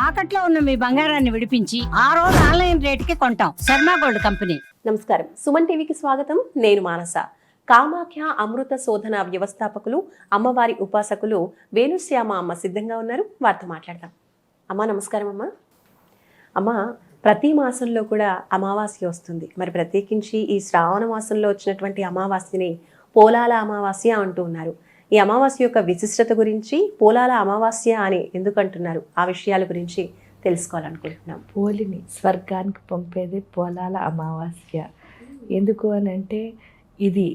తాకట్లో ఉన్న మీ బంగారాన్ని విడిపించి ఆ రోజు ఆన్లైన్ రేటుకి కొంటాం. Sharma gold company. నమస్కారం, సుమన్ టీవీకి స్వాగతం. నేను మానస. కామాఖ్య అమృత శోధన వ్యవస్థాపకులు, అమ్మవారి ఉపాసకులు వేణుశ్యామ అమ్మ సిద్ధంగా ఉన్నారు. వారితో మాట్లాడదాం. అమ్మ నమస్కారం. అమ్మ ప్రతి మాసంలో కూడా అమావాస్య వస్తుంది. మరి ప్రత్యేకించి ఈ శ్రావణ మాసంలో వచ్చినటువంటి అమావాస్యని పోలాల అమావాస్య అంటూ ఉన్నారు. ఈ అమావాస్య యొక్క విశిష్టత గురించి, పోలాల అమావాస్య అని ఎందుకు అంటున్నారు, ఆ విషయాల గురించి తెలుసుకోవాలనుకుంటున్నాం. పోలిని స్వర్గానికి పంపేది పోలాల అమావాస్య. ఎందుకు అని అంటే ఇది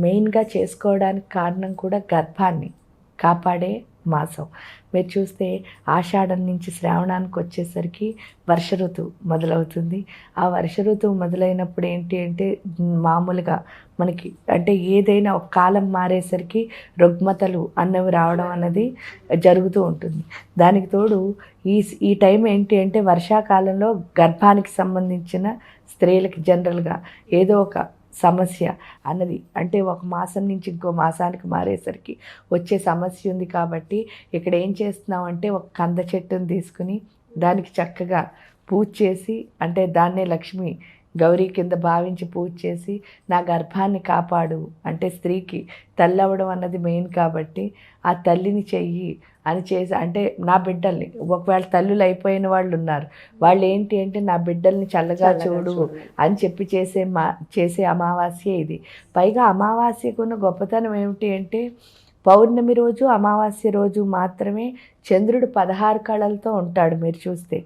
మెయిన్గా చేసుకోవడానికి కారణం కూడా గర్భాన్ని కాపాడే మాసం. మీరు చూస్తే ఆషాఢం నుంచి శ్రావణానికి వచ్చేసరికి వర్ష ఋతువు మొదలవుతుంది. ఆ వర్ష ఋతువు మొదలైనప్పుడు ఏంటి అంటే మామూలుగా మనకి అంటే ఏదైనా ఒక కాలం మారేసరికి రుగ్మతలు అన్నవి రావడం అన్నది జరుగుతూ ఉంటుంది. దానికి తోడు ఈ టైం ఏంటి అంటే వర్షాకాలంలో గర్భానికి సంబంధించిన స్త్రీలకి జనరల్గా ఏదో ఒక సమస్య అన్నది అంటే ఒక మాసం నుంచి ఇంకో మాసానికి మారేసరికి వచ్చే సమస్య ఉంది. కాబట్టి ఇక్కడ ఏం చేస్తున్నాం అంటే ఒక కంద చెట్టును తీసుకుని దానికి చక్కగా పూజ చేసి, అంటే దాన్నే లక్ష్మి గౌరీ కింద భావించి పూజ చేసి, నా గర్భాన్ని కాపాడు అంటే స్త్రీకి తల్లి అవ్వడం అన్నది మెయిన్ కాబట్టి ఆ తల్లిని చెయ్యి అని చేసి, అంటే నా బిడ్డల్ని ఒకవేళ తల్లులు అయిపోయిన వాళ్ళు ఉన్నారు, వాళ్ళు ఏంటి అంటే నా బిడ్డల్ని చల్లగా చూడు అని చెప్పి చేసే అమావాస్య ఇది. పైగా అమావాస్యకున్న గొప్పతనం ఏమిటి అంటే పౌర్ణమి రోజు అమావాస్య రోజు మాత్రమే చంద్రుడు 16 కళలతో ఉంటాడు మీరు చూస్తే.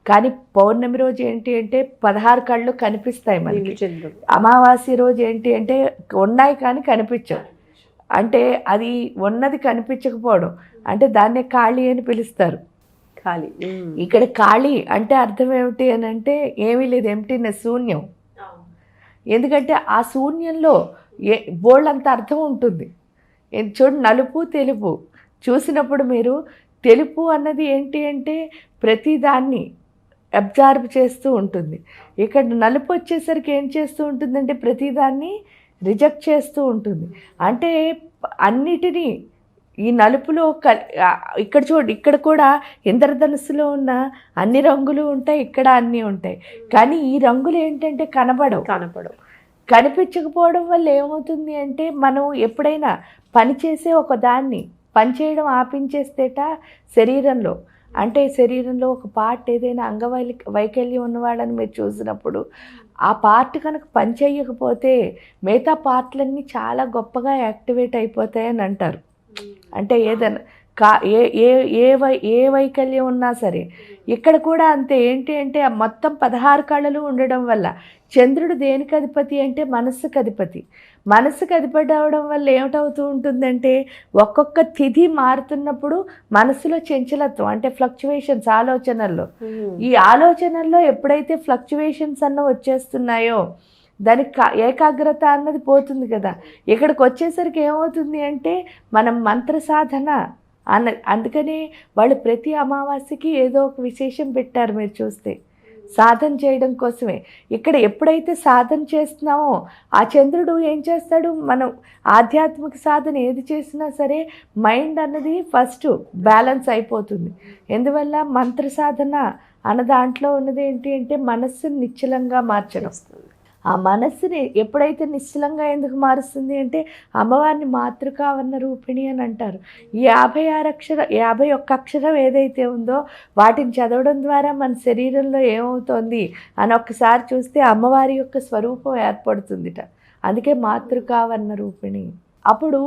కానీ పౌర్ణమి రోజు ఏంటి అంటే 16 కళ్ళు కనిపిస్తాయి మనకి. అమావాస్య రోజు ఏంటి అంటే ఉన్నాయి కానీ కనిపించవు. అంటే అది ఉన్నది కనిపించకపోవడం అంటే దాన్నే ఖాళీ అని పిలుస్తారు. ఖాళీ ఇక్కడ ఖాళీ అంటే అర్థం ఏమిటి అని అంటే ఏమీ లేదు, ఎంప్టీనెస్, శూన్యం. ఎందుకంటే ఆ శూన్యంలో బోళ్ళంత అర్థం ఉంటుంది. చూడు, నలుపు తెలుపు చూసినప్పుడు మీరు తెలుపు అన్నది ఏంటి అంటే ప్రతిదాన్ని అబ్జర్వ్ చేస్తూ ఉంటుంది. ఇక్కడ నలుపు వచ్చేసరికి ఏం చేస్తూ ఉంటుందంటే ప్రతిదాన్ని రిజెక్ట్ చేస్తూ ఉంటుంది. అంటే అన్నిటినీ ఈ నలుపులో ఇక్కడ చూడు, ఇక్కడ కూడా ఇంద్రధనుస్సులో ఉన్న అన్ని రంగులు ఉంటాయి, ఇక్కడ అన్నీ ఉంటాయి. కానీ ఈ రంగులు ఏంటంటే కనపడవు. కనిపించకపోవడం వల్ల ఏమవుతుంది అంటే మనం ఎప్పుడైనా పనిచేసే ఒక దాన్ని పనిచేయడం ఆపించేస్తేట శరీరంలో, అంటే శరీరంలో ఒక పార్ట్ ఏదైనా వైకల్యం ఉన్నవాళ్ళని మీరు చూసినప్పుడు ఆ పార్ట్ కనుక పని చేయకపోతే మిగతా పార్ట్లన్నీ చాలా గొప్పగా యాక్టివేట్ అయిపోతాయని అంటారు. అంటే ఏదైనా ఏ వైకల్యం ఉన్నా సరే ఇక్కడ కూడా అంతే. ఏంటి అంటే మొత్తం 16 కళలు ఉండడం వల్ల చంద్రుడు దేనికి అధిపతి అంటే మనస్సుకు అధిపతి. మనస్సుకు అధిపతి అవడం వల్ల ఏమిటవుతూ ఉంటుందంటే ఒక్కొక్క తిథి మారుతున్నప్పుడు మనసులో చంచలత్వం అంటే ఫ్లక్చువేషన్స్, ఆలోచనల్లో ఈ ఆలోచనల్లో ఎప్పుడైతే ఫ్లక్చువేషన్స్ అన్న వచ్చేస్తున్నాయో దానికి ఏకాగ్రత అన్నది పోతుంది కదా. ఇక్కడికి వచ్చేసరికి ఏమవుతుంది అంటే మనం మంత్ర సాధన అందుకనే వాళ్ళు ప్రతి అమావాస్యకి ఏదో ఒక విశేషం పెట్టారు మీరు చూస్తే, సాధన చేయడం కోసమే. ఇక్కడ ఎప్పుడైతే సాధన చేస్తున్నామో ఆ చంద్రుడు ఏం చేస్తాడు, మనం ఆధ్యాత్మిక సాధన ఏది చేసినా సరే మైండ్ అన్నది ఫస్ట్ బ్యాలెన్స్ అయిపోతుంది. ఎందువల్ల మంత్ర సాధన అన్న దాంట్లో ఉన్నది ఏంటి అంటే మనస్సుని నిశ్చలంగా మార్చడం. ఆ మనస్సుని ఎప్పుడైతే నిశ్చలంగా ఎందుకు మారుస్తుంది అంటే అమ్మవారిని మాతృకావర్ణ రూపిణి అని అంటారు. ఈ 51 అక్షరం ఏదైతే ఉందో వాటిని చదవడం ద్వారా మన శరీరంలో ఏమవుతోంది అని ఒక్కసారి చూస్తే అమ్మవారి యొక్క స్వరూపం ఏర్పడుతుందిట. అందుకే మాతృకావర్ణ రూపిణి. అప్పుడు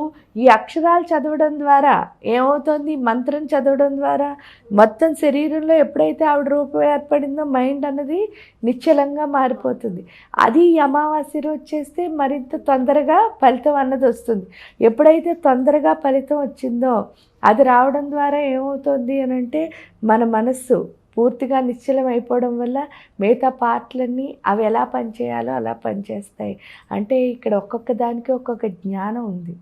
ఈ అక్షరాలు చదవడం ద్వారా ఏమవుతుంది, మంత్రం చదవడం ద్వారా మొత్తం శరీరంలో ఎప్పుడైతే ఆవిడ రూపం ఏర్పడిందో మైండ్ అన్నది నిశ్చలంగా మారిపోతుంది. అది ఈ అమావాస్య రోజు చేస్తే మరింత తొందరగా ఫలితం అన్నది వస్తుంది. ఎప్పుడైతే తొందరగా ఫలితం వచ్చిందో అది రావడం ద్వారా ఏమవుతుంది అని అంటే మన మనస్సు పూర్తిగా నిశ్చలం అయిపోవడం వల్ల మిగతా పార్ట్లన్నీ అవి ఎలా పనిచేయాలో అలా పనిచేస్తాయి. అంటే ఇక్కడ ఒక్కొక్క దానికి ఒక్కొక్క జ్ఞానం ఉంది.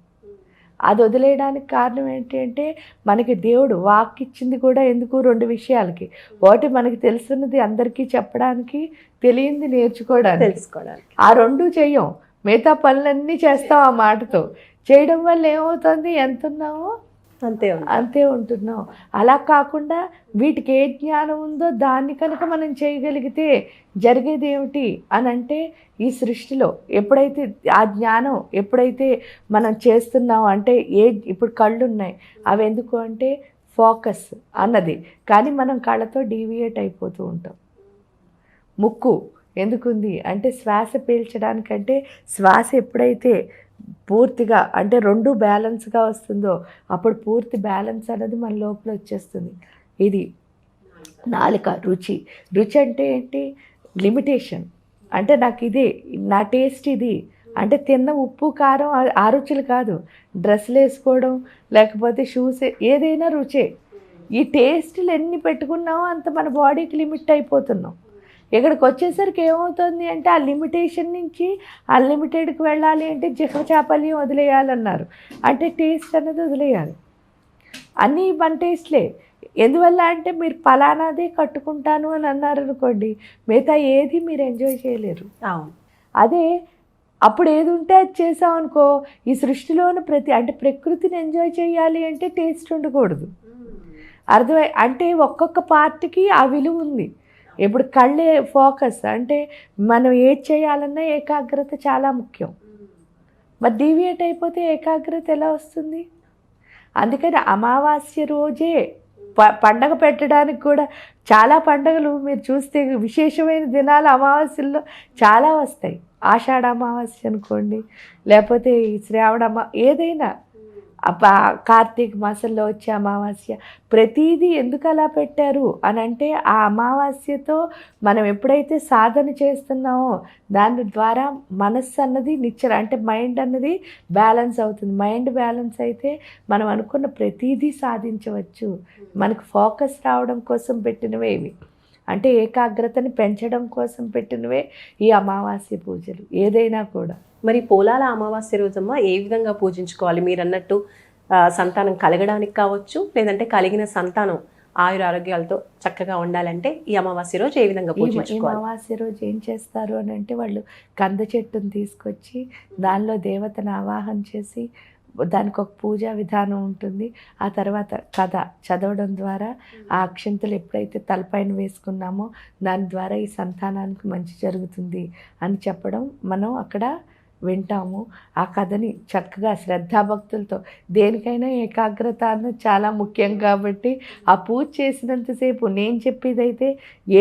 అది వదిలేయడానికి కారణం ఏంటి అంటే మనకి దేవుడు వాక్ ఇచ్చింది కూడా ఎందుకు, 2 విషయాలకి. ఒకటి మనకి తెలుసున్నది అందరికీ చెప్పడానికి, తెలియంది తెలుసుకోవడానికి. ఆ 2 చెయ్యం, మిగతా పనులన్నీ చేస్తాం ఆ మాటతో. చేయడం వల్ల ఏమవుతుంది, ఎంత ఉన్నామో అంతే ఉంది. అంతే ఉంటున్నాం. అలా కాకుండా వీటికి ఏ జ్ఞానం ఉందో దాన్ని కనుక మనం చేయగలిగితే జరిగేది ఏమిటి అని అంటే, ఈ సృష్టిలో ఎప్పుడైతే ఆ జ్ఞానం ఎప్పుడైతే మనం చేస్తున్నాం అంటే, ఇప్పుడు కళ్ళు ఉన్నాయి, అవి ఎందుకు అంటే ఫోకస్ అన్నది. కానీ మనం కళ్ళతో డీవియేట్ అయిపోతూ ఉంటాం. ముక్కు ఎందుకుంది అంటే శ్వాస పీల్చడానికంటే, శ్వాస ఎప్పుడైతే పూర్తిగా అంటే రెండు బ్యాలెన్స్గా వస్తుందో అప్పుడు పూర్తి బ్యాలెన్స్ అనేది మన లోపల వచ్చేస్తుంది. ఇది నాలుక. రుచి. రుచి అంటే ఏంటి? లిమిటేషన్. అంటే నాకు ఇదే, నా టేస్ట్ ఇది అంటే తిన్న ఉప్పు కారం ఆ రుచులు కాదు. డ్రెస్సులు వేసుకోవడం లేకపోతే షూస్ ఏదైనా రుచే. ఈ టేస్టులు ఎన్ని పెట్టుకున్నామో అంత మన బాడీకి లిమిట్ అయిపోతున్నాం. ఇక్కడికి వచ్చేసరికి ఏమవుతుంది అంటే ఆ లిమిటేషన్ నుంచి అన్లిమిటెడ్కి వెళ్ళాలి అంటే జిహ్వచాపల్యం వదిలేయాలన్నారు. అంటే టేస్ట్ అనేది వదిలేయాలి. అన్నీ మన టేస్ట్లే. ఎందువల్ల అంటే మీరు పలానాదే కట్టుకుంటాను అని అన్నారు అనుకోండి, మిగతా ఏది మీరు ఎంజాయ్ చేయలేరు. అదే అప్పుడు ఏది ఉంటే అది చేసామనుకో, ఈ సృష్టిలోని అంటే ప్రకృతిని ఎంజాయ్ చేయాలి అంటే టేస్ట్ ఉండకూడదు. అర్థమై అంటే ఒక్కొక్క పార్ట్కి ఆ విలువ ఉంది. ఇప్పుడు కళ్ళే ఫోకస్ అంటే మనం ఏది చేయాలన్నా ఏకాగ్రత చాలా ముఖ్యం. మరి డీవియేట్ అయిపోతే ఏకాగ్రత ఎలా వస్తుంది? అందుకని అమావాస్య రోజే పండగ పెట్టడానికి కూడా చాలా పండగలు మీరు చూస్తే విశేషమైన దినాలు అమావాస్యల్లో చాలా వస్తాయి. ఆషాఢ అమావాస్య అనుకోండి, లేకపోతే ఈ శ్రావణ ఏదైనా కార్తీక మాసంలో వచ్చే అమావాస్య, ప్రతీదీ ఎందుకు అలా పెట్టారు అని అంటే ఆ అమావాస్యతో మనం ఎప్పుడైతే సాధన చేస్తున్నామో దాని ద్వారా మనస్సు అన్నది అంటే మైండ్ అన్నది బ్యాలెన్స్ అవుతుంది. మైండ్ బ్యాలెన్స్ అయితే మనం అనుకున్న ప్రతీదీ సాధించవచ్చు. మనకు ఫోకస్ రావడం కోసం పెట్టినవే ఇవి. అంటే ఏకాగ్రతని పెంచడం కోసం పెట్టినవే ఈ అమావాస్య పూజలు ఏదైనా కూడా. మరి పోలాల అమావాస్య రోజమ్మ ఏ విధంగా పూజించుకోవాలి? మీరు అన్నట్టు సంతానం కలగడానికి కావచ్చు, లేదంటే కలిగిన సంతానం ఆయురారోగ్యాలతో చక్కగా ఉండాలంటే ఈ అమావాస్య రోజు ఏ విధంగా పూజించుకోవాలి? అమావాస్య రోజు ఏం చేస్తారు అని అంటే, వాళ్ళు కంద చెట్టును తీసుకొచ్చి దానిలో దేవతను ఆవాహన చేసి దానికి ఒక పూజా విధానం ఉంటుంది. ఆ తర్వాత కథ చదవడం ద్వారా ఆ అక్షంతలు ఎప్పుడైతే తలపైన వేసుకున్నామో దాని ద్వారా ఈ సంతానానికి మంచి జరుగుతుంది అని చెప్పడం మనం అక్కడ వింటాము. ఆ కథని చక్కగా శ్రద్ధాభక్తులతో, దేనికైనా ఏకాగ్రత అన్నది చాలా ముఖ్యం కాబట్టి ఆ పూజ చేసినంతసేపు, నేను చెప్పేదైతే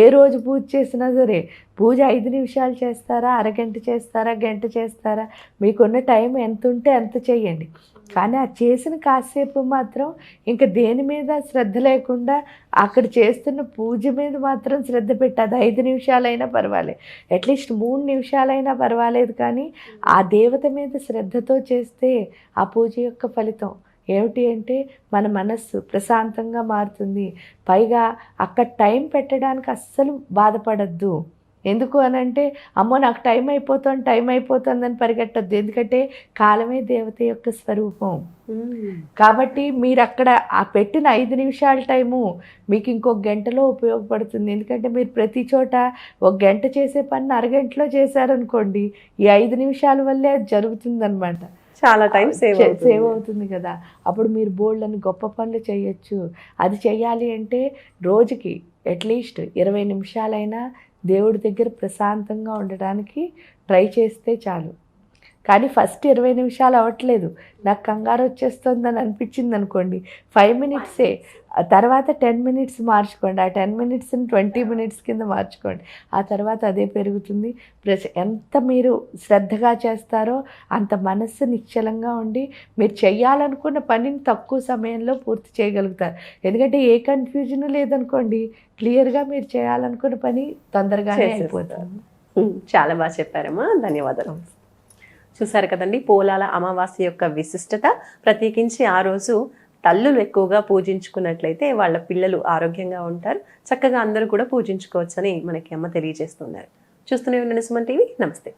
ఏ రోజు పూజ చేసినా సరే, పూజ 5 నిమిషాలు చేస్తారా, అరగంట చేస్తారా, గంట చేస్తారా, మీకున్న టైం ఎంత ఉంటే అంత చేయండి. కానీ ఆ చేసిన కాసేపు మాత్రం ఇంకా దేని మీద శ్రద్ధ లేకుండా అక్కడ చేస్తున్న పూజ మీద మాత్రం శ్రద్ధ పెట్టి, అది 5 నిమిషాలైనా పర్వాలేదు, అట్లీస్ట్ 3 నిమిషాలైనా పర్వాలేదు, కానీ ఆ దేవత మీద శ్రద్ధతో చేస్తే ఆ పూజ యొక్క ఫలితం ఏమిటి అంటే మన మనస్సు ప్రశాంతంగా మారుతుంది. పైగా అక్కడ టైం పెట్టడానికి అస్సలు బాధపడద్దు. ఎందుకు అని అంటే, అమ్మో నాకు టైం అయిపోతుందని పరిగెట్టద్దు. ఎందుకంటే కాలమే దేవత యొక్క స్వరూపం. కాబట్టి మీరు అక్కడ ఆ పెట్టిన 5 నిమిషాల టైము మీకు ఇంకొక గంటలో ఉపయోగపడుతుంది. ఎందుకంటే మీరు ప్రతి చోట ఒక గంట చేసే పని అరగంటలో చేశారనుకోండి, ఈ 5 నిమిషాల వల్లే అది జరుగుతుందన్నమాట. చాలా టైం సేవ్ అవుతుంది కదా. అప్పుడు మీరు బోల్డ్ని గొప్ప పనులు చేయొచ్చు. అది చేయాలి అంటే రోజుకి అట్లీస్ట్ 20 నిమిషాలైనా దేవుడి దగ్గర ప్రశాంతంగా ఉండడానికి ట్రై చేస్తే చాలు. కానీ ఫస్ట్ 20 నిమిషాలు అవ్వట్లేదు, నాకు కంగారు వచ్చేస్తుందని అనిపించింది అనుకోండి, 5 మినిట్సే. తర్వాత 10 మినిట్స్ మార్చుకోండి. ఆ 10 మినిట్స్ని 20 మినిట్స్ కింద మార్చుకోండి. ఆ తర్వాత అదే పెరుగుతుంది. ప్లస్ ఎంత మీరు శ్రద్ధగా చేస్తారో అంత మనస్సు నిశ్చలంగా ఉండి మీరు చేయాలనుకున్న పనిని తక్కువ సమయంలో పూర్తి చేయగలుగుతారు. ఎందుకంటే ఏ కన్ఫ్యూజన్ లేదనుకోండి, క్లియర్గా మీరు చేయాలనుకున్న పని తొందరగానే అయిపోతుంది. చాలా బాగా చెప్పారమ్మా, ధన్యవాదాలు. చూసారు కదండి పోలాల అమావాస్య యొక్క విశిష్టత. ప్రత్యేకించి ఆ రోజు తల్లులు ఎక్కువగా పూజించుకున్నట్లయితే వాళ్ళ పిల్లలు ఆరోగ్యంగా ఉంటారు. చక్కగా అందరూ కూడా పూజించుకోవచ్చని మనకి అమ్మ తెలియజేస్తున్నారు. చూస్తూనే ఉండండి సుమన్ టీవీ. నమస్తే.